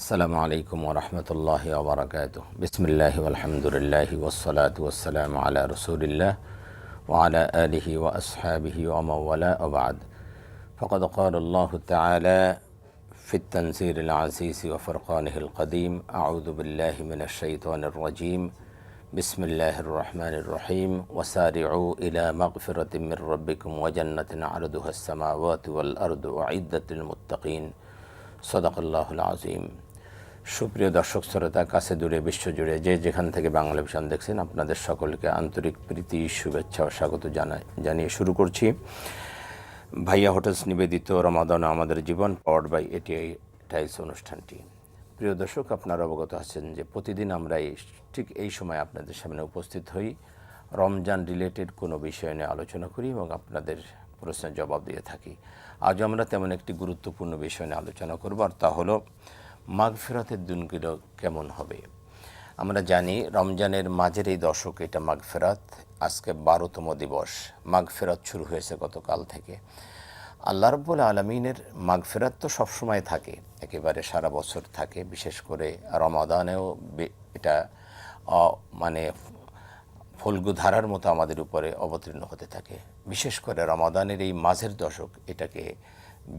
আসসালামু আলাইকুম ওয়া রাহমাতুল্লাহি ওয়া বারাকাতুহু। বিসমিল্লাহি ওয়াল হামদুলিল্লাহি ওয়াস সালাতু ওয়াস সালামু আলা রাসূলিল্লাহ ওয়া আলা আলিহি ওয়া আসহাবিহি ওয়া মান ওয়ালা ওয়া বা'দ। ফাকাদ ক্বালা আল্লাহু তাআলা ফি আত-তানজিলিল আজিজ ওয়া ফুরকানিহিল কাদীম। আউযু বিল্লাহি মিনাশ শাইতানির রাজীম। বিসমিল্লাহির রহমানির রহিম। ওয়াসারি'উ ইলা মাগফিরাতিম মির রাব্বিকুম ওয়া জান্নাতিন 'আরদুহাস সামাওয়াতু ওয়াল আরদু উ'ইদ্দাত লিল মুত্তাকিন। সাদাকাল্লাহুল আযীম। সুপ্রিয় দর্শক শ্রোতা, কাছে দূরে বিশ্বজুড়ে যে যেখান থেকে বাংলা ভিশন দেখছেন, আপনাদের সকলকে আন্তরিক প্রীতি, শুভেচ্ছা ও স্বাগত জানিয়ে শুরু করছি ভাইয়া হোটেলস নিবেদিত রমাদান আমাদের জীবন, পাওয়ার্ড বাই এটিআই টাইলস অনুষ্ঠানটি। প্রিয় দর্শক, আপনারা অবগত আছেন যে প্রতিদিন আমরা ঠিক এই সময় আপনাদের সামনে উপস্থিত হই, রমজান রিলেটেড কোনো বিষয় নিয়ে আলোচনা করি এবং আপনাদের প্রশ্নের জবাব দিয়ে থাকি। আজ আমরা তেমন একটি গুরুত্বপূর্ণ বিষয় নিয়ে আলোচনা করব, আর তা হলো মাগফিরাতের দিনগুলো কেমন হবে। আমরা জানি রমজানের মাঝের এই দশক, এটা মাগফিরাত, আজকে 12তম দিবস। মাগফিরাত শুরু হয়েছে গতকাল থেকে। আল্লাহ রাব্বুল আলামিনের মাগফিরাত তো সবসময় থাকে, একেবারে সারা বছর থাকে, বিশেষ করে রমাদানেও এটা মানে ফল্গুধারার মতো আমাদের উপরে অবতীর্ণ হতে থাকে। বিশেষ করে রমাদানের এই মাঝের দশক, এটাকে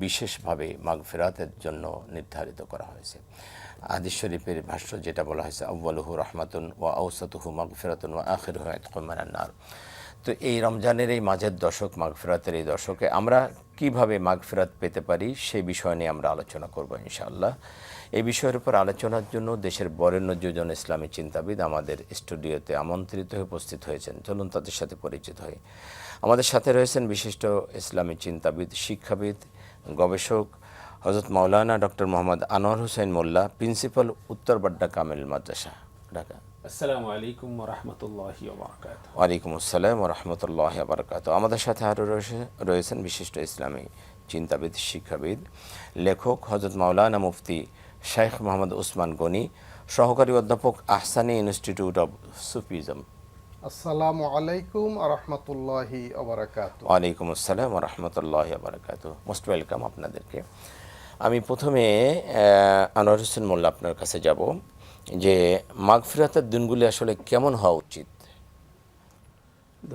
বিশেষভাবে মাগফিরাতের জন্য নির্ধারিত করা হয়েছে। হাদিস শরীফের ভাষ্য যেটা বলা হয়েছে, আউয়ালুহু রাহমাতুন ওয়া আওসাতুহু মাগফিরাতুন ওয়া আখিরুহু ইতকুম মিনান নার। তো এই রমজানের এই মাঝের দশক, মাগফিরাতের এই দশকে আমরা কিভাবে মাগফিরাত পেতে পারি সেই বিষয় নিয়ে আমরা আলোচনা করব ইনশাআল্লাহ। এই বিষয়ের উপর আলোচনার জন্য দেশের বরেণ্য দুজন ইসলামী চিন্তাবিদ আমাদের স্টুডিওতে আমন্ত্রিত হয়ে উপস্থিত হয়েছেন। চলুন তাদের সাথে পরিচিত হই। আমাদের সাথে রয়েছেন বিশিষ্ট ইসলামী চিন্তাবিদ, শিক্ষাবিদ, গবেষক হযরত মাওলানা ডক্টর মোহাম্মদ আনোয়ার হোসেন মোল্লা, প্রিন্সিপাল উত্তর বাড্ডা কামিল মাদ্রাসা, ঢাকা। আসসালামু আলাইকুম ওয়া রাহমাতুল্লাহি ওয়া বারাকাতুহু। ওয়ালাইকুম আসসালাম ওয়া রাহমাতুল্লাহি ওয়া বারাকাতুহু। আমাদের সাথে আরও রয়েছেন বিশিষ্ট ইসলামী চিন্তাবিদ, শিক্ষাবিদ, লেখক হযরত মাওলানা মুফতি শেখ মোহাম্মদ উসমান গনি, সহকারী অধ্যাপক, আহসানী ইনস্টিটিউট অব সুফিজম। আসসালামু আলাইকুম ওয়া রাহমাতুল্লাহি ওয়া বারাকাতুহু। ওয়ালাইকুম আসসালাম ওয়া রাহমাতুল্লাহি ওয়া বারাকাতুহু। মোস্ট ওয়েলকাম আপনাদেরকে। আমি প্রথমে আনোয়ার হোসেন মোল্লা আপনার কাছে যাব, যে মাগফিরাতের দিনগুলি আসলে কেমন হওয়া উচিত?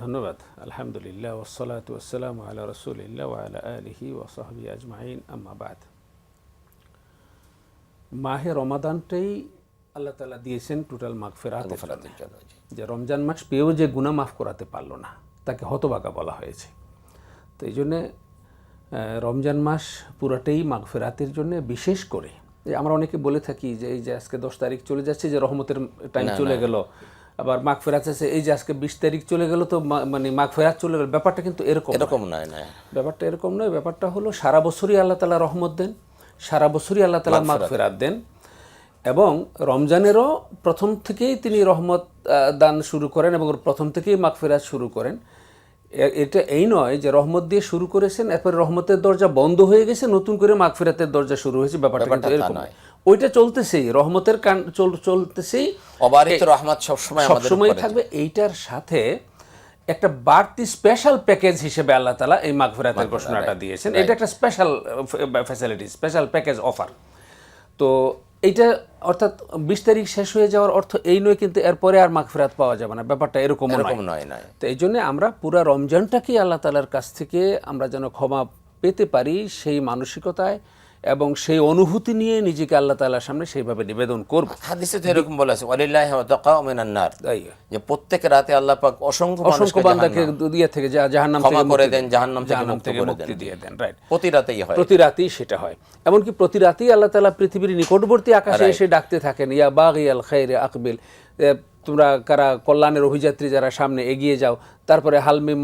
ধন্যবাদ। আলহামদুলিল্লাহ ওয়াসসালাতু ওয়াসসালামু আলা রাসূলিল্লাহ ওয়া আলা আলিহি ওয়া সাহবিহি আজমাইন, আম্মা বাদ। মাহে রমাদানটাই আল্লাহ তাআলা দিয়েছেন টোটাল মাগফিরাতের জন্য। যে রমজান মাস পেয়েও যে গুনাহ মাফ করাতে পারলো না, তাকে হতভাগা বলা হয়েছে। তো এই জন্যে রমজান মাস পুরাটাই মাগফিরাতের জন্য। বিশেষ করে আমরা অনেকে বলে থাকি যে এই যে আজকে 10 তারিখ চলে যাচ্ছে, যে রহমতের টাইম চলে গেল, আবার মাগফিরাত আছে এই যে আজকে 20 তারিখ চলে গেল, তো মানে মাগফিরাত চলে গেল। ব্যাপারটা কিন্তু এরকম নয়। ব্যাপারটা এরকম নয়। ব্যাপারটা হলো সারা বছরই আল্লাহ তাআলা রহমত দেন, সারা বছরই আল্লাহ তাআলা মাগফিরাত দেন, এবং রমজানেরও প্রথম থেকেই তিনি রহমত দান শুরু করেন এবং প্রথম থেকেই মাগফিরাত শুরু করেন। এটা এই নয় যে রহমত দিয়ে শুরু করেছেন, এরপর রহমতের দরজা বন্ধ হয়ে গেছে, নতুন করে মাগফিরাতের দরজা শুরু হয়েছে। ব্যাপারটা কিন্তু এরকম নয়। ওইটা চলতেছেই, রহমতের চলতেছেই, অবারিত রহমত সবসময় থাকবে। এইটার সাথে একটা বাড়তি স্পেশাল প্যাকেজ হিসেবে আল্লাহ তাআলা এই মাগফিরাতের ঘোষণাটা দিয়েছেন। এটা একটা special facility, special package offer. তো এইটা অর্থাৎ 20 তারিখ শেষ হয়ে যাওয়ার অর্থ এই নয় কিন্তু এরপরে আর মাগফিরাত পাওয়া যাবে না। ব্যাপারটা এরকম নয়। তো এই জন্য আমরা পুরো রমজানটাকে আল্লাহ তাআলার কাছ থেকে আমরা যেন ক্ষমা পেতে পারি, সেই মানসিকতায় এবং সেই অনুভূতি নিয়ে নিজেকে আল্লাহ তাআলার সামনে সেইভাবে নিবেদন করব। হাদিসে তো এরকম বলা আছে, ওয়ালিল্লাহি ওয়াতাকাউ মিনান নার, যে প্রত্যেক রাতে আল্লাহ পাক অসংখ্য বান্দাকে দুনিয়া থেকে জাহান্নাম থেকে করে দেন, জাহান্নাম থেকে মুক্তি দিয়ে দেন। রাইট, প্রতি রাতেই সেটা হয়। এমনকি প্রতি রাতেই আল্লাহ তাআলা পৃথিবীর নিকটবর্তী আকাশে এসে ডাকতে থাকেন, ইয়া বাগিয়াল খায়রি আকবিল, তোমরা কারা কল্যাণের অভিযাত্রী যারা সামনে এগিয়ে যাও। তারপরে হালমিম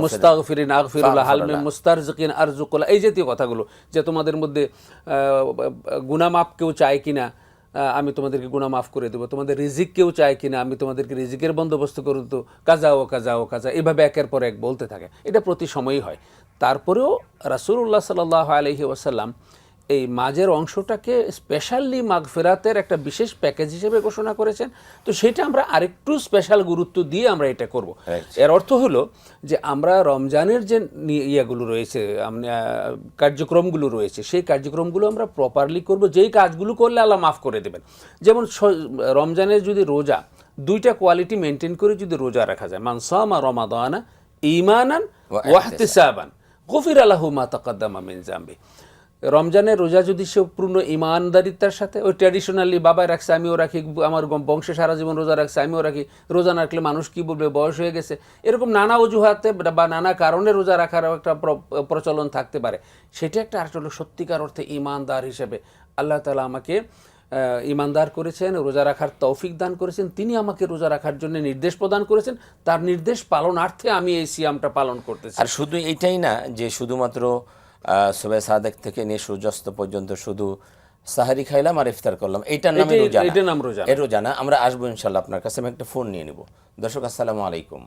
মুস্তাগফিরিন আগফিরুল্লাহ, হালমিম মুস্তারজিকিন আরজুকুল্লাহ, এই জাতীয় কথাগুলো, যে তোমাদের মধ্যে গুনাহ মাফ কেউ চায় কিনা, আমি তোমাদেরকে গুনাহ মাফ করে দেবো। তোমাদের রিজিক কেউ চায় কিনা, আমি তোমাদেরকে রিজিকের বন্দোবস্ত করে দেবো। কাজা ও কাজা ও কাজা, এভাবে একের পর এক বলতে থাকে। এটা প্রতি সময়ই হয়। তারপরেও রাসূলুল্লাহ সাল্লাল্লাহু আলাইহি ওয়াসাল্লাম এই মাঝের অংশটাকে স্পেশালি মাগফিরাতের একটা বিশেষ প্যাকেজ হিসেবে ঘোষণা করেছেন। তো সেটা আমরা আরেকটু স্পেশাল গুরুত্ব দিয়ে আমরা এটা করব। এর অর্থ হলো যে আমরা রমজানের যে ইয়েগুলো রয়েছে, কার্যক্রমগুলো রয়েছে, সেই কার্যক্রমগুলো আমরা প্রপারলি করব, যেই কাজগুলো করলে আল্লাহ মাফ করে দেবেন। যেমন রমজানের যদি রোজা, দুইটা কোয়ালিটি মেনটেন করে যদি রোজা রাখা যায়, মান সামা রমাদানা ঈমানান ওয়া ইহতিসাবান গুফিরা লাহু মা তাকাদ্দামা মিন যামবি। রমজানের রোজা যদি সে পূর্ণ ইমানদারিতার সাথে, ওই ট্র্যাডিশনালি বাবাই রাখছে আমিও রাখি, আমার বংশে সারা জীবন রোজা রাখছে আমিও রাখি, রোজা না রাখলে মানুষ কি বলবে, বয়স হয়ে গেছে, এরকম নানা অজুহাতে বা নানা কারণে রোজা রাখার একটা প্রচলন থাকতে পারে, সেটা একটা আসলে সত্যিকার অর্থে ইমানদার হিসেবে আল্লাহ তাআলা আমাকে ইমানদার করেছেন, রোজা রাখার তৌফিক দান করেছেন, তিনি আমাকে রোজা রাখার জন্য নির্দেশ প্রদান করেছেন, তার নির্দেশ পালনার্থে আমি এই সিয়ামটা পালন করতেছি। আর শুধু এইটাই না যে শুধুমাত্র সুবে সাদেক থেকে নিয়ে সূর্যাস্ত পর্যন্ত শুধু সাহারি খাইলাম আর ইফতার করলাম, এইটার নামে রোজা না, এটার নাম রোজা না। এই রোজা না। আমরা আসবো ইনশাআল্লাহ আপনার কাছে। আমি একটা ফোন নিয়ে নিব। দর্শক আসসালামু আলাইকুম।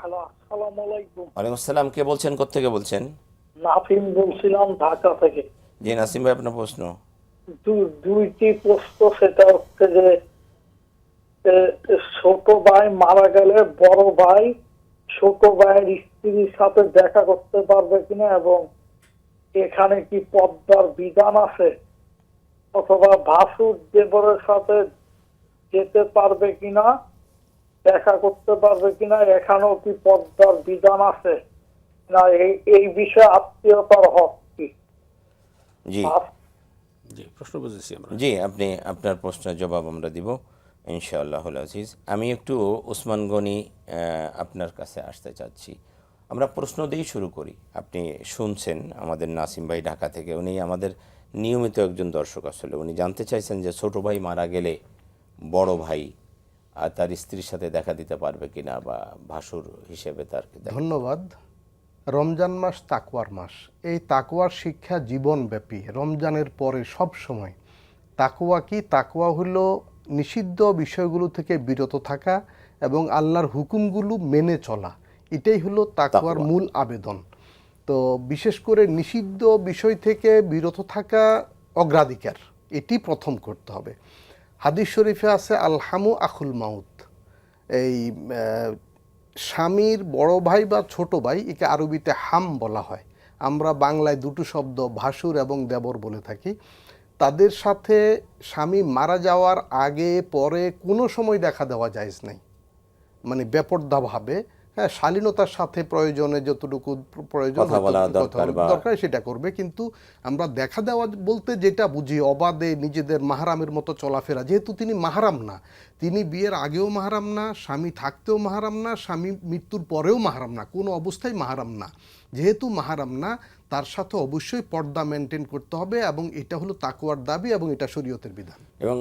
হ্যালো, আসসালামু আলাইকুম। ওয়ালাইকুম আসসালাম। কে বলছেন, কোত্থেকে বলছেন? নাফিম বলছিলাম, ঢাকা থেকে। জি নাসিম ভাই, আপনার প্রশ্ন। দুইটি প্রশ্ন। সেটা হচ্ছে যে ছোট ভাই মারা গেলে বড় ভাই ছোট ভাইয়ের স্ত্রীর সাথে দেখা করতে পারবে কিনা, এবং এখানে কি পর্দার বিধান আছে, অথবা ভাসুর দেবরের সাথে যেতে পারবে কিনা, দেখা করতে পারবে কিনা, এখানেও কি পর্দার বিধান আছে না, এই বিষয়ে আত্মীয়তার হক কি? জি জি, প্রশ্ন বুঝেছি আমরা। জি, আপনি আপনার প্রশ্নের জবাব আমরা দিব ইনশাআল্লাহুল আজিজ। আমি একটু ওসমান গনি আপনার কাছে আসতে চাচ্ছি। আমরা প্রশ্ন দিয়েই শুরু করি। আপনি শুনছেন আমাদের নাসিম ভাই ঢাকা থেকে, উনি আমাদের নিয়মিত একজন দর্শক। আসলে উনি জানতে চাইছেন যে ছোট ভাই মারা গেলে বড় ভাই আর তার স্ত্রীর সাথে দেখা দিতে পারবে কিনা, বা ভাসুর হিসেবে তার। ধন্যবাদ। রমজান মাস তাকওয়ার মাস। এই তাকওয়ার শিক্ষা জীবনব্যাপী, রমজানের পরে সব সময়। তাকওয়া কি? তাকওয়া হলো নিষিদ্ধ বিষয়গুলো থেকে বিরত থাকা এবং আল্লাহর হুকুমগুলো মেনে চলা। এটাই হলো তাকওয়ার মূল আবেদন। তো বিশেষ করে নিষিদ্ধ বিষয় থেকে বিরত থাকা অগ্রাধিকার, এটি প্রথম করতে হবে। হাদিস শরীফে আছে আলহামু আখুল মাউত। এই স্বামীর বড় ভাই বা ছোট ভাই, একে আরবিতে হাম বলা হয়। আমরা বাংলায় দুটো শব্দ ভাসুর এবং দেবর বলে থাকি। তাদের সাথে স্বামী মারা যাওয়ার আগে পরে কোনো সময় দেখা দেওয়া জায়েজ নাই, মানে বেপরদাভাবে। হ্যাঁ, শালীনতার সাথে প্রয়োজনে যতটুকু প্রয়োজন দরকার সেটা করবে, কিন্তু আমরা দেখা দেওয়া বলতে যেটা বুঝি অবাধে নিজেদের মাহারামের মতো চলাফেরা। যেহেতু তিনি মাহারাম না, তিনি বিয়ের আগেও মাহারাম না, স্বামী থাকতেও মাহারাম না, স্বামী মৃত্যুর পরেও মাহারাম না, কোনো অবস্থায় মাহারাম না। যেহেতু মাহারাম না, তার সাথে অবশ্যই পর্দা মেনটেন করতে হবে, এবং এটা হলো তাকওয়ার দাবি এবং এটা শরীয়তের বিধান। এবং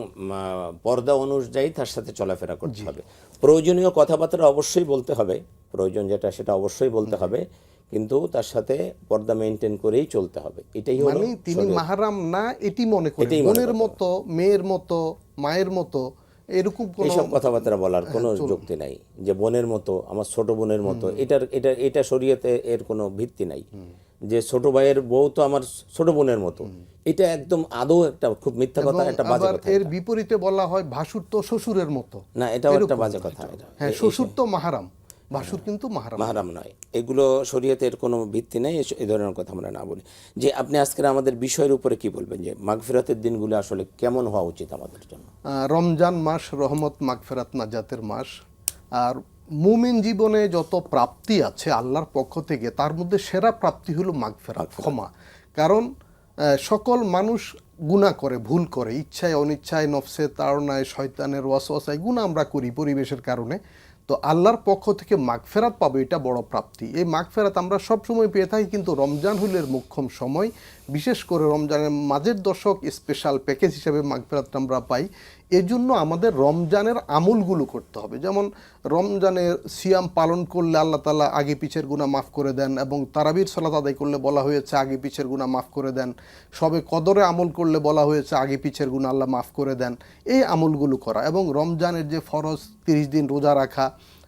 পর্দা অনুযায়ী তার সাথে চলাফেরা করতে হবে। প্রয়োজনীয় কথাবার্তা অবশ্যই বলতে হবে, প্রয়োজন যেটা সেটা অবশ্যই বলতে হবে, কিন্তু তার সাথে পর্দা মেনটেন করেই চলতে হবে। এটাই হলো, মানে তিনি মাহারাম না এটি মনে করে, বোনের মতো, মেয়ের মতো, মায়ের মতো, এরকম এইসব কথাবার্তা বলার কোনো যুক্তি নাই। যে বোনের মতো, আমার ছোট বোনের মতো, এটা শরীয়তে এর কোনো ভিত্তি নাই। যে ছোট ভাইয়ের বউ তো আমার ছোট বোনের মতো, এটা একদম আদৌ একটা খুব মিথ্যা কথা, একটা বাজে কথা। এর বিপরীতে বলা হয় ভাসুর তো শ্বশুরের মতো। না, এটাও একটা বাজে কথা। হ্যাঁ, শ্বশুর তো মাহারাম, ভাসুর কিন্তু মাহারাম নয়। এগুলো শরীয়তের কোনো ভিত্তি নাই, এই ধরনের কথা আমরা না বলি। যে আপনি আজকের আমাদের বিষয়ের উপরে কি বলবেন, যে মাগফিরাতের দিনগুলো আসলে কেমন হওয়া উচিত আমাদের জন্য? রমজান মাস রহমত, মাগফিরাত, নাজাতের মাস। আর মুমিন জীবনে যত প্রাপ্তি আছে আল্লাহর পক্ষ থেকে, তার মধ্যে সেরা প্রাপ্তি হলো মাগফিরাত, ক্ষমা। কারণ সকল মানুষ গুনাহ করে, ভুল করে, ইচ্ছায় অনিচ্ছায়, নফসে তাড়নায়, শয়তানের ওয়াসওয়াসায় গুনাহ আমরা করি পরিবেশের কারণে। তো আল্লাহর পক্ষ থেকে মাগফিরাত পাবো, এটা বড় প্রাপ্তি। এই মাগফিরাত আমরা সব সময় পেয়ে থাকি, কিন্তু রমজান হলো এর মোক্ষম সময়। বিশেষ করে রমজানের মাঝের দশক স্পেশাল প্যাকেজ হিসেবে মাগফিরাতটা আমরা পাই। এজন্য আমাদের রমজানের আমলগুলো করতে হবে। যেমন রমজানের সিয়াম পালন করলে আল্লাহ তাআলা আগে পিছের গুনাহ মাফ করে দেন, এবং তারাবির সালাত আদায় করলে বলা হয়েছে আগে পিছের গুনাহ মাফ করে দেন। সবে কদরে আমল করলে বলা হয়েছে আগে পিছের গুনাহ আল্লাহ মাফ করে দেন। এই আমলগুলো করা, এবং রমজানের যে ফরজ 30 দিন রোজা রাখা,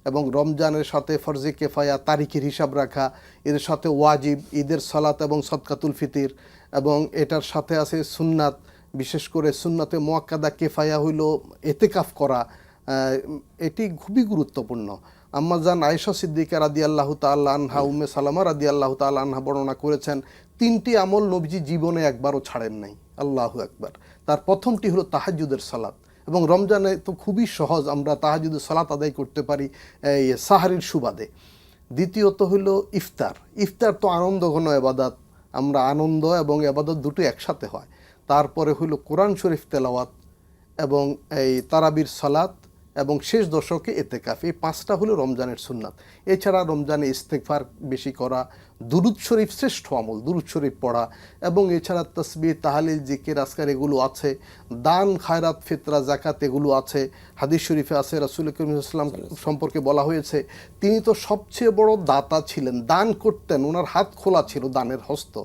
এবং রমজানের সাথে ফরজে কেফায়া তারিখের হিসাব রাখা, এর সাথে ওয়াজিব ঈদের সালাত এবং সদকাতুল ফিতির, এবং এটার সাথে আছে সুন্নাত, বিশেষ করে সুন্নাতে মুআক্কাদা কেফায়া হইল এতেকাফ করা, এটি খুবই গুরুত্বপূর্ণ। আম্মাজান আয়েশা সিদ্দিকা রাদিয়াল্লাহু তাআলা আনহা, উম্মে সালামা রাদিয়াল্লাহু তাআলা আনহা বর্ণনা করেছেন 3টি আমল নবীজি জীবনে একবারও ছাড়েন নাই। আল্লাহু আকবার। তার প্রথমটি হলো তাহাজ্জুদের সালাত, এবং রমজানে তো খুবই সহজ, আমরা তাহাজ্জুদের সালাত আদায় করতে পারি এই সাহারির সুবাদে। দ্বিতীয়ত হলো ইফতার। ইফতার তো আনন্দঘন ইবাদত, আমরা আনন্দ এবং ইবাদত দুটো একসাথে হয়। তারপরে হলো কোরআন শরীফ তেলাওয়াত এবং এই তারাবির সালাত এবং শেষ দশকে এতেকাফ। এই 5টা হলো রমজানের সুন্নাত। এছাড়া রমজানে ইস্তেগফার বেশি করা, দুরূদ শরীফ শ্রেষ্ঠ আমল, দুরূদ শরীফ পড়া, এবং এছাড়া তাসবিহ, তাহলিল, জিকির, আজকার এগুলো আছে। দান, খায়রাত, ফিতরা, জাকাত এগুলো আছে। হাদিস শরীফে আছে রাসূল করিম সাল্লাল্লাহু আলাইহি ওয়াসাল্লাম সম্পর্কে বলা হয়েছে তিনি তো সবচেয়ে বড় দাতা ছিলেন, দান করতেন, ওনার হাত খোলা ছিল, দানের হস্ত।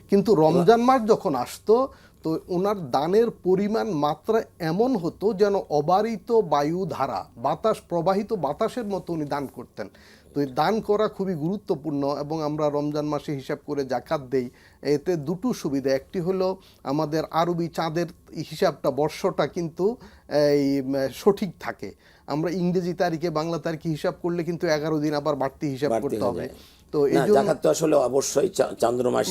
কিন্তু রমজান মাস যখন আসতো তো ওনার দানের পরিমাণ মাত্রা এমন হতো যেন অবারিত বায়ু ধারা, বাতাস, প্রবাহিত বাতাসের মতো উনি দান করতেন। তো এই দান করা খুবই গুরুত্বপূর্ণ, এবং আমরা রমজান মাসে হিসাব করে জাকাত দেই। এতে দুটো সুবিধা, একটি হলো আমাদের আরবি চাঁদের হিসাবটা, বর্ষটা কিন্তু এই সঠিক থাকে। আমরা ইংরেজি তারিখে বাংলা তারিখে হিসাব করলে কিন্তু 11 দিন আবার বাড়তি হিসাব করতে হবে। তো এই জন্য জাকাত তো আসলে অবশ্যই চন্দ্রমাস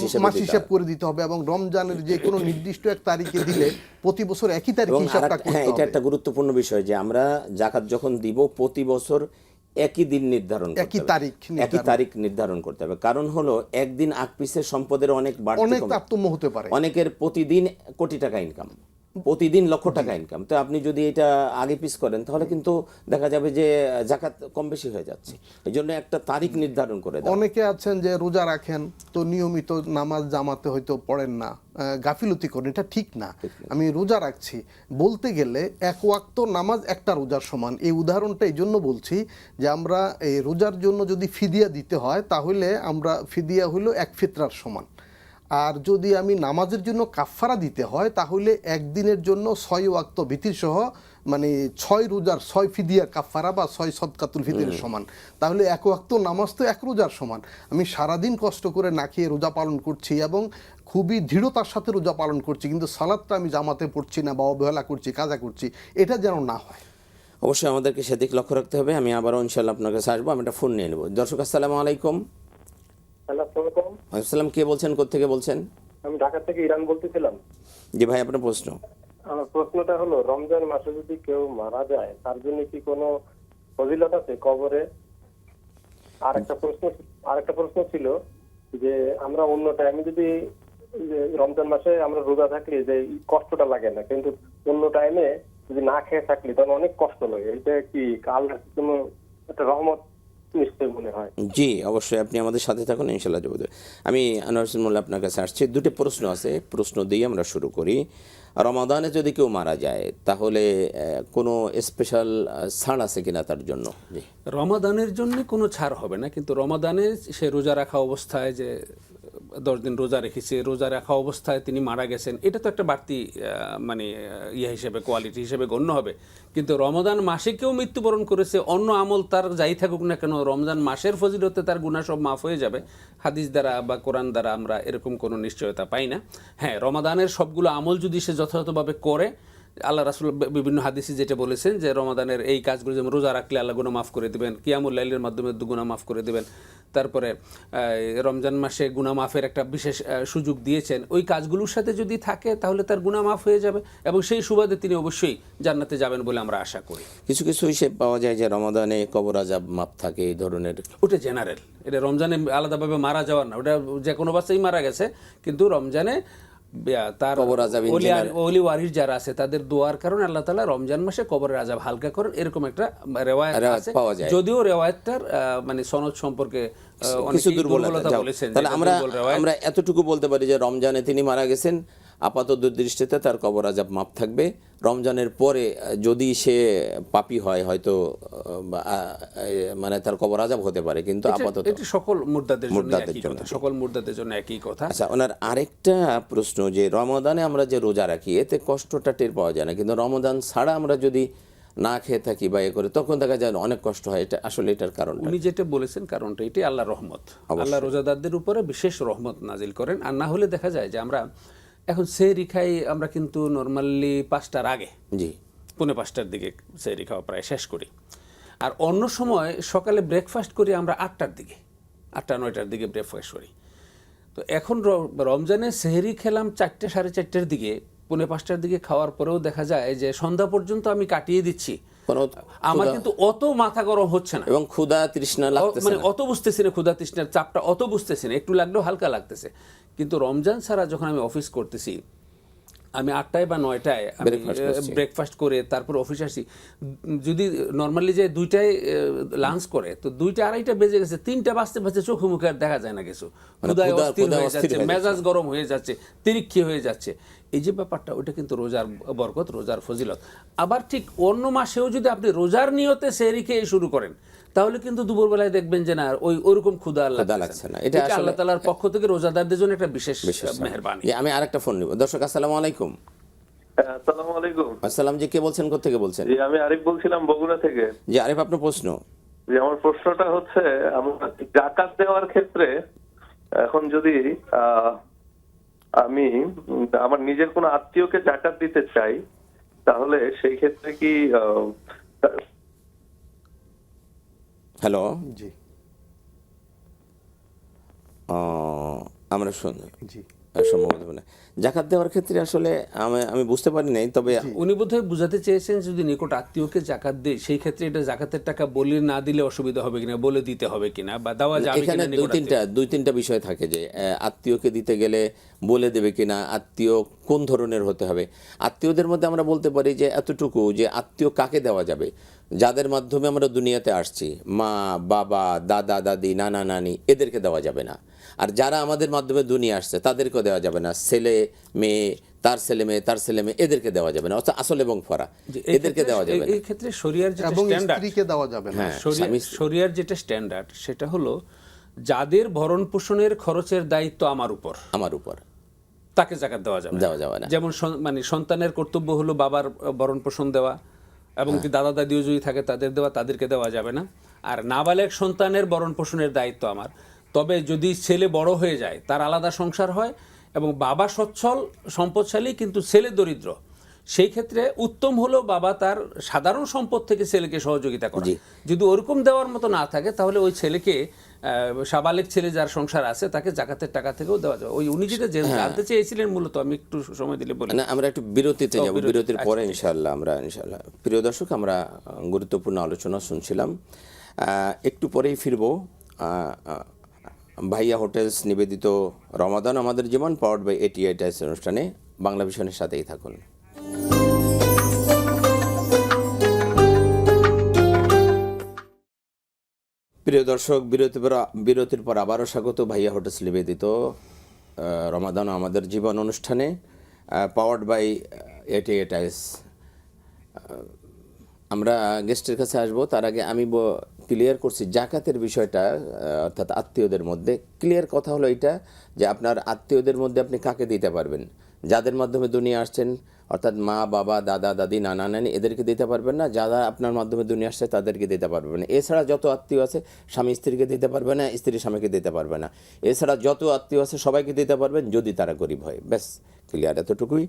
হিসাব করে দিতে হবে, এবং রমজানের যে কোনো নির্দিষ্ট এক তারিখে দিলে প্রতি বছর একই তারিখে হিসাবটা করতে হবে। হ্যাঁ, এটা একটা গুরুত্বপূর্ণ বিষয় যে আমরা জাকাত যখন দিব প্রতি বছর একই দিন নির্ধারণ করতে হবে, একই তারিখ নির্ধারণ করতে হবে। কারণ হলো একদিন আগ পিছের সম্পদের অনেক তারতম্য হতে পারে। অনেকের প্রতিদিন কোটি টাকা ইনকাম, প্রতিদিন লক্ষ টাকা ইনকাম। তো আপনি যদি এটা আগে পিছ করেন তাহলে কিন্তু দেখা যাবে যে জাকাত কম বেশি হয়ে যাচ্ছে। এই জন্য একটা তারিখ নির্ধারণ করে দেন। অনেকে আছেন যে রোজা রাখেন তো নিয়মিত নামাজ জামাতে হয়তো পড়েন না, গাফিলতি করেন, এটা ঠিক না। আমি রোজা রাখছি বলতে গেলে এক ওয়াক্ত নামাজ একটা রোজার সমান। এই উদাহরণটা এই জন্য বলছি যে আমরা এই রোজার জন্য যদি ফিদিয়া দিতে হয় তাহলে আমরা ফিদিয়া হলো এক ফিতরার সমান। আর যদি আমি নামাজের জন্য কাফফারা দিতে হয় তাহলে একদিনের জন্য 6 ওয়াক্ত ভিতির সহ, মানে 6 রোজার 6 ফিদিয়ার কাফফারা বা 6 সদকাতুল ফিতরের সমান। তাহলে এক ওয়াক্ত নামাজ তো এক রোজার সমান। আমি সারাদিন কষ্ট করে না খেয়ে রোজা পালন করছি এবং খুবই দৃঢ়তার সাথে রোজা পালন করছি, কিন্তু সালাদটা আমি জামাতে পড়ছি না বা অবহেলা করছি, কাজা করছি, এটা যেন না হয়। অবশ্যই আমাদেরকে সেদিক লক্ষ্য রাখতে হবে। আমি আবারও ইনশাআল্লাহ আপনার কাছে আসবো। আমি একটা ফোন নিয়ে নেব। দর্শক আসসালামু আলাইকুম। আসসালাম, কে বলছেন, কোত্থেকে বলছেন? আমি ঢাকা থেকে ইরান বলতেছিলাম। জি ভাই, আপনার প্রশ্ন। আমার প্রশ্নটা হলো, রমজান মাসে যদি কেউ মারা যায় তার জন্য কি কোনো ফজিলত আছে কবরে? আরেকটা প্রশ্ন ছিল যে আমরা অন্য টাইমে যদি রমজান মাসে আমরা রোজা থাকলে যে কষ্টটা লাগে না, কিন্তু অন্য টাইমে যদি না খেয়ে থাকলে তখন অনেক কষ্ট লাগে। এটা কি আল্লাহর কোনো একটা রহমত নিশ্চয় মনে হয়? জি অবশ্যই, আপনি আমাদের সাথে থাকুন, ইনশাআল্লাহ জবাব দেব। আমি আনোয়ার হোসেন মোল্লা আপনার কাছে আসছি। দুটো প্রশ্ন আছে, প্রশ্ন দিয়ে আমরা শুরু করি। রমাদানে যদি কেউ মারা যায় তাহলে কোনো স্পেশাল ছাড় আছে কিনা তার জন্য? জি, রমাদানের জন্য কোনো ছাড় হবে না, কিন্তু রমাদানে সে রোজা রাখা অবস্থায় যে 10 দিন রোজা রেখেছে, রোজা রাখা অবস্থায় তিনি মারা গেছেন, এটা তো একটা বাড়তি মানে হিসেবে, কোয়ালিটি হিসেবে গণ্য হবে। কিন্তু রমজান মাসে কেউ মৃত্যুবরণ করেছে, অন্য আমল তার যাই থাকুক না কেন, রমজান মাসের ফজিলতে তার গুনাহ সব মাফ হয়ে যাবে। হাদিস দ্বারা বা কোরআন দ্বারা আমরা এরকম কোনো নিশ্চয়তা পাই না। হ্যাঁ, রমাদানের সবগুলো আমল যদি সে যথাযথভাবে করে, আল্লাহ রাসূল বিভিন্ন হাদিসে যেটা বলেছেন যে রমাদানের এই কাজগুলো, যেমন রোজা রাখলে আল্লাহ গুনাহ মাফ করে দেবেন, কিয়ামুল লাইলের মাধ্যমে গুনাহ মাফ করে দেবেন, তারপরে রমজান মাসে গুনাহ মাফের একটা বিশেষ সুযোগ দিয়েছেন, ওই কাজগুলোর সাথে যদি থাকে তাহলে তার গুনাহ মাফ হয়ে যাবে এবং সেই সুবাদে তিনি অবশ্যই জান্নাতে যাবেন বলে আমরা আশা করি। কিছু কিছু হিসেব পাওয়া যায় যে রমাদানে কবর আযাব মাফ থাকে এই ধরনের। ওটা জেনারেল, এটা রমজানে আলাদাভাবে মারা যাওয়ার না, ওটা যে কোনো বাচ্চাই মারা গেছে, কিন্তু রমজানে তার ওলি ওয়ারিস যারা আছে তাদের দোয়ার কারণে আল্লাহ তাআলা রমজান মাসে কবরের আযাব হালকা করেন, এরকম একটা রিওয়ায়াত আছে। যদিও রিওয়ায়াতটার মানে সনদ সম্পর্কে কিছু দুর্বলতা বলেছেন। তাহলে আমরা এতটুকু বলতে পারি যে রমজানে তিনি মারা গেছেন, আপাত দৃষ্টিতে তার কবর আযাব মাফ থাকবে। রমজানের পরে যদি সে পাপী হয় হয়তো মানে তার কবর আযাব হতে পারে, কিন্তু আপাতত এটা সকল মুরতাদের জন্য, সকল মুরতাদের জন্য একই কথা। আচ্ছা, ওনার আরেকটা প্রশ্ন যে রমাদানে আমরা যে রোজা রাখি এতে কষ্টটা টের পাওয়া যায় না, কিন্তু রমাদান ছাড়া আমরা যদি না খেয়ে থাকি বা এ করে, তখন দেখা যায় অনেক কষ্ট হয়। এটা আসলে এটার কারণ উনি যেটা বলেছেন কারণটা এটাই আল্লাহর রহমত। আল্লাহ রোজাদারদের উপরে বিশেষ রহমত নাজিল করেন। আর না হলে দেখা যায় যে আমরা এখন সেহরি খাই, আমরা কিন্তু নর্মালি 5টার আগে, জি, 4:45টার দিকে সেহরি খাওয়া প্রায় শেষ করি। আর অন্য সময় সকালে ব্রেকফাস্ট করি আমরা 8টার দিকে, 8টা-9টার দিকে ব্রেকফাস্ট করি। তো এখন রমজানে সেহরি খেলাম 4টে 4:30টার দিকে, 4:45টার দিকে খাওয়ার পরেও দেখা যায় যে সন্ধ্যা পর্যন্ত আমি কাটিয়ে দিচ্ছি, আমার কিন্তু অত মাথা গরম হচ্ছে না এবং ক্ষুধা তৃষ্ণা লাগতেছে মানে না। অত বুঝতেছি না, ক্ষুধা তৃষ্ণার চাপটা অত বুঝতেছি না, একটু লাগলেও হালকা লাগতেছে। কিন্তু রমজান ছাড়া যখন আমি অফিস করতেছি, আমি 8টায় বা 9টায় ব্রেকফাস্ট করে তারপর অফিস আসি, যদি নর্মালি যে 2টায় লাঞ্চ করে, তো 2টা-2:30 বেজে গেছে, 3টা বাজতে বাজতে চোখে মুখে আর দেখা যায় না কিছু, ক্ষুধায় অস্থির হয়ে যাচ্ছে, মেজাজ গরম হয়ে যাচ্ছে, তিরিক্ষি হয়ে যাচ্ছে। এই যে ব্যাপারটা, ওইটা কিন্তু রোজার বরকত, রোজার ফজিলত। আবার ঠিক অন্য মাসেও যদি আপনি রোজার নিয়তে সেহরি খেয়ে শুরু করেন, তাহলে কিন্তু দুপুরবেলায় দেখবেন যে না ওইরকম ক্ষুধা লাগছে না। এটা আল্লাহ তাআলার পক্ষ থেকে রোজাদারদের জন্য একটা বিশেষ মেহেরবানি। আমি আরেকটা ফোন নিব। দর্শক আসসালামু আলাইকুম। আসসালামু আলাইকুম। আসসালাম, জি, কে বলছেন, কোথা থেকে বলছেন? জি, আমি আরিফ বলছিলাম বগুড়া থেকে। জি আরিফ, আপনার প্রশ্ন। যে আমার প্রশ্নটা হচ্ছে, আমরা যাকাত দেওয়ার ক্ষেত্রে এখন যদি আমি আমার নিজের কোনো আত্মীয়কে যাকাত দিতে চাই, তাহলে সেই ক্ষেত্রে কি হ্যালো, জি আমরা শুনি জি সম্ভবত না জাকাত দেওয়ার ক্ষেত্রে আসলে আমি বুঝতে পারি নাই, তবে উনি বোধহয় বুঝাতে চেয়েছেন যদি নিকট আত্মীয়কে জাকাত দেয়, সেই ক্ষেত্রে এটা জাকাতের টাকা বলে না দিলে অসুবিধা হবে কিনা, বলে দিতে হবে কিনা, বা দেওয়া যাবে কিনা। এখানে দুই তিনটা বিষয় থাকে যে আত্মীয়কে দিতে গেলে বলে দেবে কিনা, আত্মীয় কোন ধরনের হতে হবে। আত্মীয়দের মধ্যে আমরা বলতে পারি যে এতটুকু যে আত্মীয় কাকে দেওয়া যাবে, যাদের মাধ্যমে আমরা দুনিয়াতে আসছি, মা বাবা দাদা দাদি নানা নানি, এদেরকে দেওয়া যাবে না। আর যারা আমাদের মাধ্যমে দুনিয়া আসছে তাদেরকেও দেওয়া যাবে না। ছেলে মেয়ে, তার ছেলে মেয়ে, তার ছেলে মেয়ে, এদেরকে দেওয়া যাবে না। অর্থাৎ আসল এবং ফরা, এদেরকে দেওয়া যাবে না। এই ক্ষেত্রে শরিয়ার যেটা এবং স্ট্যান্ডার্ড, স্ত্রীকে দেওয়া যাবে না। শরিয়ার যেটা স্ট্যান্ডার্ড সেটা হলো যাদের ভরণ পোষণের খরচের দায়িত্ব আমার উপর, তাকে জাকাত দেওয়া যাবে না। যেমন মানে সন্তানের কর্তব্য হলো বাবার ভরণ পোষণ দেওয়া, এবং দাদা দাদিও যদি থাকে তাদের দেওয়া, তাদেরকে দেওয়া যাবে না। আর নাবালেগ সন্তানের ভরণ পোষণের দায়িত্ব আমার। তবে যদি ছেলে বড় হয়ে যায়, তার আলাদা সংসার হয়, এবং বাবা সচ্ছল সম্পদশালী কিন্তু ছেলে দরিদ্র, সেই ক্ষেত্রে উত্তম হলো বাবা তার সাধারণ সম্পদ থেকে ছেলেকে সহযোগিতা করে। যদি ওরকম দেওয়ার মতো না থাকে, তাহলে ওই ছেলেকে, সাবালেক ছেলে যার সংসার আছে, তাকে জাকাতের টাকা থেকেও দেওয়া যাবে। ওই উনি যেটা জানতে চেয়েছিলেন মূলত, আমি একটু সময় দিলে বলি। না, আমরা একটু বিরতিতে যাব, বিরতির পরে ইনশাআল্লাহ প্রিয় দর্শক, আমরা গুরুত্বপূর্ণ আলোচনা শুনছিলাম। একটু পরেই ফিরবো ভাইয়া হোটেলস নিবেদিত রমাদান আমাদের জীবন, পাওয়ার্ড বাই 88 অনুষ্ঠানে। বাংলা ভিশনের সাথেই থাকুন। প্রিয় দর্শক, বিরতির পর আবারও স্বাগত ভাইয়া হোটেলস নিবেদিত রমাদান আমাদের জীবন অনুষ্ঠানে, পাওয়ার্ড বাই 88। আমরা গেস্টের কাছে আসবো, তার আগে আমি ক্লিয়ার করছি জাকাতের বিষয়টা, অর্থাৎ আত্মীয়দের মধ্যে ক্লিয়ার কথা হলো এটা যে আপনার আত্মীয়দের মধ্যে আপনি কাকে দিতে পারবেন। যাদের মাধ্যমে দুনিয়া আসছেন, অর্থাৎ মা বাবা দাদা দাদি নানা নানি, এদেরকে দিতে পারবেন না। যারা আপনার মাধ্যমে দুনিয়া আসছে তাদেরকে দিতে পারবেন না। এছাড়া যত আত্মীয় আছে, স্বামী স্ত্রীকে দিতে পারবে না, স্ত্রী স্বামীকে দিতে পারবে না। এছাড়া যত আত্মীয় আছে সবাইকে দিতে পারবেন, যদি তারা গরিব হয়। ব্যাস, ক্লিয়ার, এতটুকুই।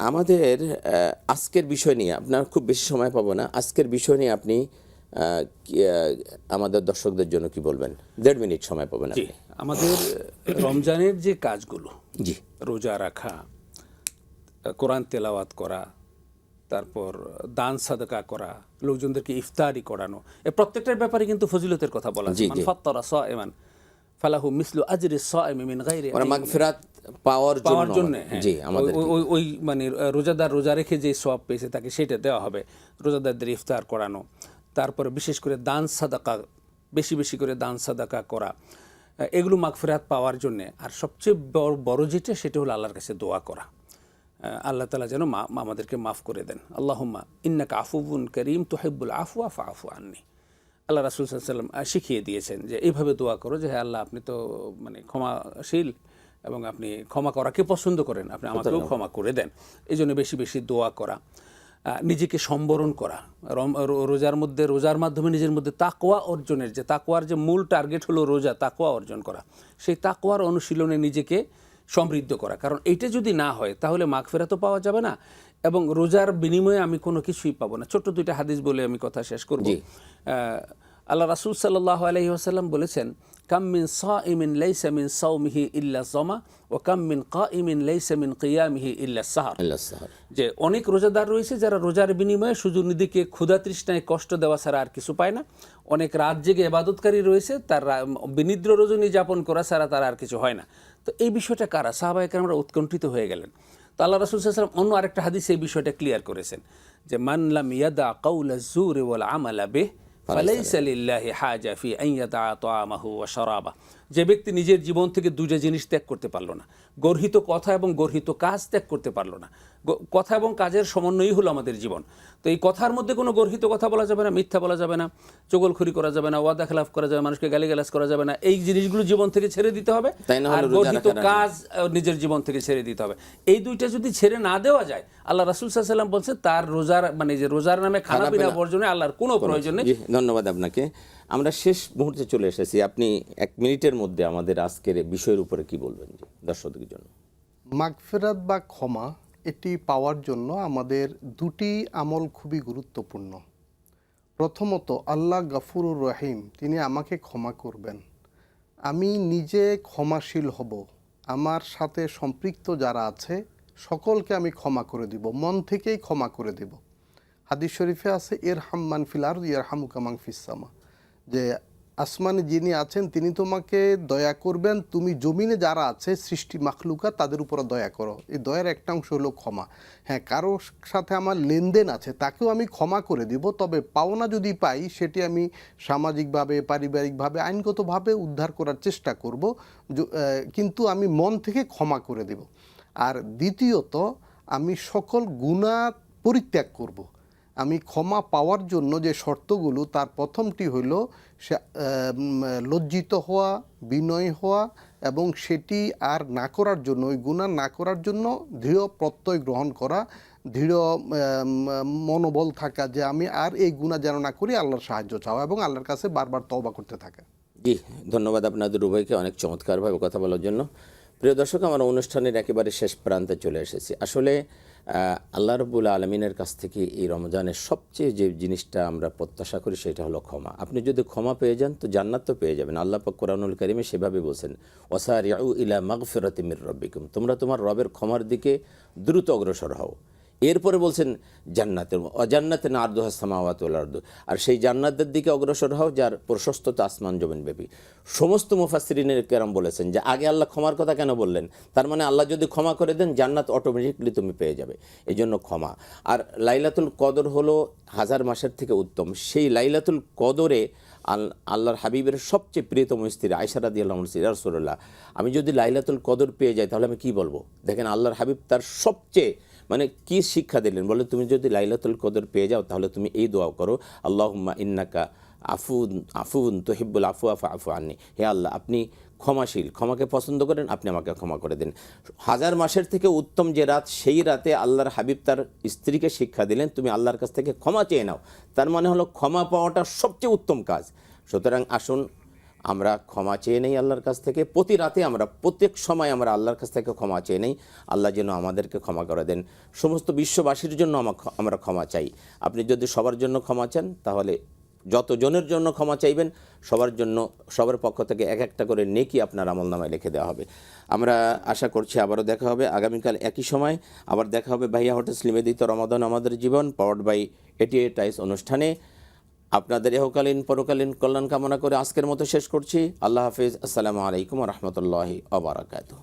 আমাদের আজকের বিষয় নিয়ে, আপনার খুব বেশি সময় পাবো না, আজকের বিষয় নিয়ে আপনি আমাদের দর্শকদের জন্য কি বলবেন? 1.5 মিনিট সময় পাবেন আপনি। আমাদের রমজানের যে কাজগুলো, জি, রোজা রাখা, কোরআন তেলাওয়াত করা, তারপর দান সাদকা করা, লোকজনদেরকে ইফতারি করানো, এই প্রত্যেকটার ব্যাপারে কিন্তু ফজিলতের কথা বলা আছে। মান ফাত্তারা সাইমান ফালাহু মিসলু আজরি সাইমি মিন গায়রি, মানে মাগফিরাত পাওয়ার জন্য। জি, আমাদের ওই মানে রোজাদার রোজা রেখে যে সওয়াব পেয়েছে তাকে সেটা দেওয়া হবে। রোজাদারদের ইফতার করানো, তারপরে বিশেষ করে দান সাদাকা, বেশি বেশি করে দান সাদাকা করা, এগুলো মাগফিরাত পাওয়ার জন্যে। আর সবচেয়ে বড় যেটা, সেটা হলো আল্লাহর কাছে দোয়া করা, আল্লাহ তাআলা যেন আমাদেরকে মাফ করে দেন। আল্লাহুম্মা ইন্নাকা আফুউন কারীম তুহিব্বুল আফওয়া ফাআফু আন্নি। আল্লাহ রাসূল সাল্লাল্লাহু আলাইহি ওয়াসাল্লাম শিখিয়ে দিয়েছেন যে এইভাবে দোয়া করো যে, হ্যাঁ আল্লাহ, আপনি তো মানে ক্ষমাশীল এবং আপনি ক্ষমা করাকে পছন্দ করেন, আপনি আমাকেও ক্ষমা করে দেন। এই জন্য বেশি বেশি দোয়া করা। নিজেকে সম্বরণ করা, রোজার মধ্যে রোজার মাধ্যমে নিজের মধ্যে তাকওয়া অর্জনের, যে তাকওয়ার যে মূল টার্গেট হলো রোজা, তাকওয়া অর্জন করা, সেই তাকওয়ার অনুশীলনে নিজেকে সমৃদ্ধ করা। কারণ এইটা যদি না হয় তাহলে মাগফিরাতও পাওয়া যাবে না এবং রোজার বিনিময়ে আমি কোনো কিছুই পাবো না। ছোট্ট দুইটা হাদিস বলে আমি কথা শেষ করব। আল্লাহ রাসূল সাল্লাল্লাহু আলাইহি ওয়াসাল্লাম বলেছেন, কাম মিন সাইমিন লাইসা মিন সাওমিহি ইল্লা যামা ওয়া কাম মিন কাইমিন লাইসা মিন কিয়ামিহি ইল্লা সাহর। যে অনেক রোজাদার রয়েছে যারা রোজার বিনিময়ে শুধু নিজেকে ক্ষুধা তৃষ্ণায় কষ্ট দেওয়া ছাড়া আর কিছু পায় না। অনেক রাত জেগে ইবাদতকারী রয়েছে, তার বিনিদ্র রজনী যাপন করা ছাড়া তার আর কিছু হয় না। তো এই বিষয়টা কারা? সাহাবায়ে কেরামরা উৎকণ্ঠিত হয়ে গেলেন। তো আল্লাহ রাসূল সাল্লাল্লাহু আলাইহি ওয়াসাল্লাম অন্য আরেকটা হাদিসে এই বিষয়টা ক্লিয়ার করেছেন যে মান লাম ইয়াদা কাওলা যুরি ওয়াল আমালা বিহি ফালাইসা লিল্লাহি হাজা ফি আন ইয়াদা তাআমাহু ওয়া শারাবা। যে ব্যক্তি নিজের জীবন থেকে দুটো জিনিস ত্যাগ করতে পারলো না, গর্হিত কথা এবং গর্হিত কাজ ত্যাগ করতে পারলো না। কথা এবং কাজের সমন্বয়ই হলো আমাদের জীবন। তো এই কথার মধ্যে কোনো গর্হিত কথা বলা যাবে না, মিথ্যা বলা যাবে না, চগলখড়ি করা যাবে না, ওয়াদা খেলাফ করা যাবে, মানুষকে গালিগালাজ করা যাবে না। এই জিনিসগুলো জীবন থেকে ছেড়ে দিতে হবে। আর গর্হিত কাজ নিজের জীবন থেকে ছেড়ে দিতে হবে। এই দুইটা যদি ছেড়ে না দেওয়া যায়, আল্লাহ রাসূল সাল্লাল্লাহু আলাইহি ওয়াসাল্লাম বলছে তার রোজার মানে যে রোজার নামে খানা পিনা বর্জনে আল্লাহর কোনো প্রয়োজন নেই। ধন্যবাদ আপনাকে। আমরা শেষ মুহূর্তে চলে এসেছি। আপনি 1 মিনিটের মধ্যে আমাদের আজকের বিষয়ের উপরে কি বলবেন দর্শকদের জন্য? মাগফিরাত বা ক্ষমা এটি পাওয়ার জন্য আমাদের দুটি আমল খুবই গুরুত্বপূর্ণ। প্রথমত, আল্লাহ গফুরুর রহিম, তিনি আমাকে ক্ষমা করবেন। আমি নিজে ক্ষমাশীল হব, আমার সাথে সম্পৃক্ত যারা আছে সকলকে আমি ক্ষমা করে দিব, মন থেকেই ক্ষমা করে দেব। হাদিস শরীফে আছে ইরহাম মান ফিল আরদি ইয়ারহামুকা মান ফিস সামা, যে আসমানে যিনি আছেন তিনি তোমাকে দয়া করবেন, তুমি জমিনে যারা আছে সৃষ্টি মাখলুকা তাদের উপর দয়া করো। এই দয়ার একটা অংশ হলো ক্ষমা। হ্যাঁ, কারোর সাথে আমার লেনদেন আছে তাকেও আমি ক্ষমা করে দিব, তবে পাওনা যদি পাই সেটি আমি সামাজিকভাবে, পারিবারিকভাবে, আইনগতভাবে উদ্ধার করার চেষ্টা করব, কিন্তু আমি মন থেকে ক্ষমা করে দেব। আর দ্বিতীয়ত, আমি সকল গুনাহ পরিত্যাগ করব। আমি ক্ষমা পাওয়ার জন্য যে শর্তগুলো, তার প্রথমটি হইল লজ্জিত হওয়া, বিনয় হওয়া এবং সেটি আর না করার জন্য, ওই গুনাহ না করার জন্য দৃঢ় প্রত্যয় গ্রহণ করা, দৃঢ় মনোবল থাকা যে আমি আর এই গুনাহ যেন না করি, আল্লাহর সাহায্য চাওয়া এবং আল্লাহর কাছে বারবার তওবা করতে থাকা। জি, ধন্যবাদ আপনাদের উভয়কে অনেক চমৎকারভাবে কথা বলার জন্য। প্রিয় দর্শক, আমরা অনুষ্ঠানের একেবারে শেষ প্রান্তে চলে এসেছি। আসলে আল্লাহ রাব্বুল আলামিনের কাছ থেকে এই রমজানের সবচেয়ে যে জিনিসটা আমরা প্রত্যাশা করি সেটা হলো ক্ষমা। আপনি যদি ক্ষমা পেয়ে যান তো জান্নাত তো পেয়ে যাবেন। আল্লাহ পাক কোরআনুল কারীমে সেভাবে বলছেন, ওয়াসারিউ ইলা মাগফিরাতিম মির রাব্বিকুম, তোমরা তোমার রবের ক্ষমার দিকে দ্রুত অগ্রসর হও। এরপরে বলছেন জান্নাতেন আরদুহাস সামাওয়াতু ওয়াল আরদু, আর সেই জান্নাতের দিকে অগ্রসর হও যার প্রশস্ততা আসমান জমিন ব্যাপী। সমস্ত মুফাসসিরিনের কেরাম বলেছেন যে আগে আল্লাহ ক্ষমার কথা কেন বললেন? তার মানে আল্লাহ যদি ক্ষমা করে দেন জান্নাত অটোমেটিকলি তুমি পেয়ে যাবে, এই জন্য ক্ষমা। আর লাইলাতুল কদর হলো 1000 মাসের থেকে উত্তম। সেই লাইলাতুল কদরে আল্লাহর হাবিবের সবচেয়ে প্রিয়তম স্ত্রী আয়েশা রাদিয়াল্লাহু আনহা, ইয়া রাসূলুল্লাহ, আমি যদি লাইলাতুল কদর পেয়ে যাই তাহলে আমি কি বলবো? দেখেন আল্লাহর হাবিব তার সবচেয়ে মানে কি শিক্ষা দিলেন, বলে তুমি যদি লাইলাতুল কদর পেয়ে যাও তাহলে তুমি এই দোয়া করো, আল্লাহুম্মা ইন্নাকা আফুন তুহিব্বুল আফওয়া ফাআফু আন্নি, হে আল্লাহ আপনি ক্ষমাশীল, ক্ষমাকে পছন্দ করেন, আপনি আমাকে ক্ষমা করে দিন। 1000 মাসের থেকে উত্তম যে রাত, সেই রাতে আল্লাহর হাবিব তার স্ত্রীকে শিক্ষা দিলেন তুমি আল্লাহর কাছ থেকে ক্ষমা চেয়ে নাও। তার মানে হলো ক্ষমা পাওয়াটা সবচেয়ে উত্তম কাজ। সুতরাং আসুন আমরা ক্ষমা চেয়ে নেই আল্লাহর কাছ থেকে। প্রতি রাতে আমরা প্রত্যেক সময় আমরা আল্লাহর কাছ থেকে ক্ষমা চেয়ে নেই, আল্লাহ যেন আমাদেরকে ক্ষমা করে দেন। সমস্ত বিশ্ববাসীর জন্য আমরা ক্ষমা চাই। আপনি যদি সবার জন্য ক্ষমা চান তাহলে যতজনের জন্য ক্ষমা চাইবেন সবার জন্য, সবার পক্ষ থেকে এক একটা করে নেকি আপনার আমলনামায় লিখে দেওয়া হবে। আমরা আশা করছি আবারও দেখা হবে আগামীকাল একই সময়। আবার দেখা হবে ভাইয়া হোটেলস নিবেদিত রমাদান আমাদের জীবন, পাওয়ার্ড বাই 88 টাইস অনুষ্ঠানে। আপনাদের ইহকালীন পরকালীন কল্যাণ কামনা করে আজকের মতো শেষ করছি। আল্লাহ হাফিজ। আসসালামু আলাইকুম ওয়া রাহমাতুল্লাহি ওয়া বারাকাতুহু।